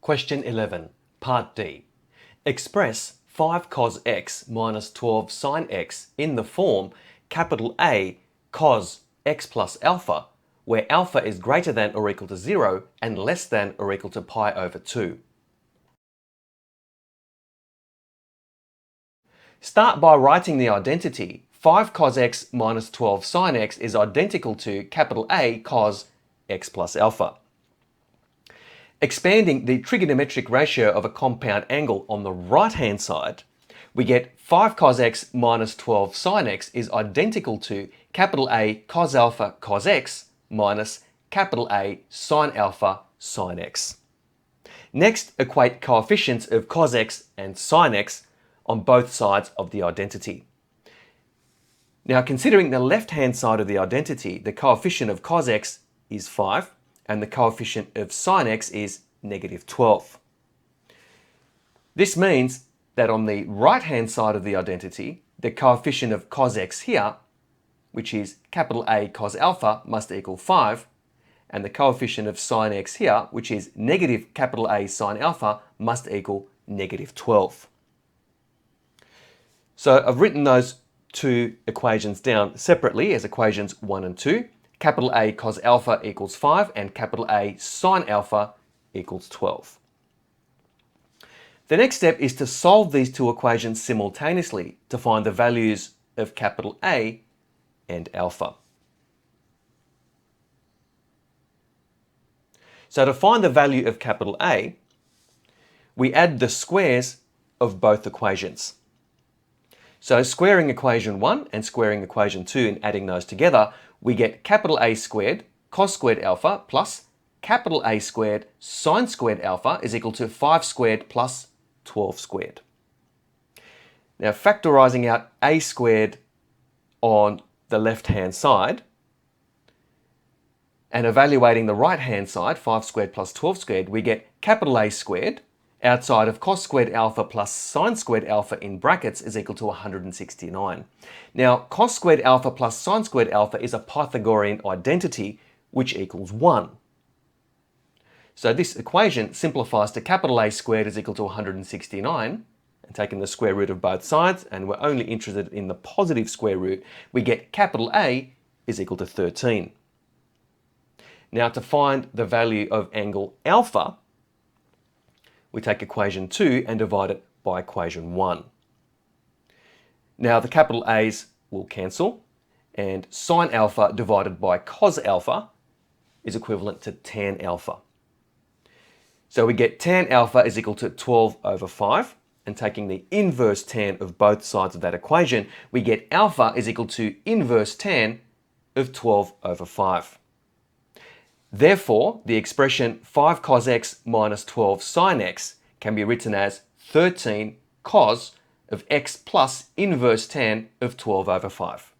Question 11, Part D. Express 5 cos x minus 12 sin x in the form capital A cos x plus alpha, where alpha is greater than or equal to 0 and less than or equal to pi over 2. Start by writing the identity. 5 cos x minus 12 sin x is identical to capital A cos x plus alpha. Expanding the trigonometric ratio of a compound angle on the right-hand side, we get 5 cos x minus 12 sin x is identical to capital A cos alpha cos x minus capital A sin alpha sin x. Next, equate coefficients of cos x and sin x on both sides of the identity. Now, considering the left-hand side of the identity, the coefficient of cos x is 5 and the coefficient of sin x is negative 12. This means that on the right-hand side of the identity, the coefficient of cos x here, which is capital A cos alpha, must equal 5, and the coefficient of sin x here, which is negative capital A sin alpha, must equal negative 12. So I've written those two equations down separately as equations 1 and 2. Capital A cos alpha equals 5 and capital A sin alpha equals 12. The next step is to solve these two equations simultaneously to find the values of capital A and alpha. So to find the value of capital A, we add the squares of both equations. So squaring equation 1 and squaring equation 2 and adding those together, we get capital A squared cos squared alpha plus capital A squared sin squared alpha is equal to 5 squared plus 12 squared. Now factorising out A squared on the left-hand side and evaluating the right-hand side, 5 squared plus 12 squared, we get capital A squared outside of cos squared alpha plus sin squared alpha in brackets is equal to 169. Now, cos squared alpha plus sin squared alpha is a Pythagorean identity which equals 1. So this equation simplifies to capital A squared is equal to 169, and taking the square root of both sides, and we're only interested in the positive square root, we get capital A is equal to 13. Now to find the value of angle alpha, we take equation 2 and divide it by equation 1. Now the capital A's will cancel, and sin alpha divided by cos alpha is equivalent to tan alpha. So we get tan alpha is equal to 12 over 5, and taking the inverse tan of both sides of that equation, we get alpha is equal to inverse tan of 12 over 5. Therefore, the expression 5 cos x minus 12 sin x can be written as 13 cos of x plus inverse tan of 12 over 5.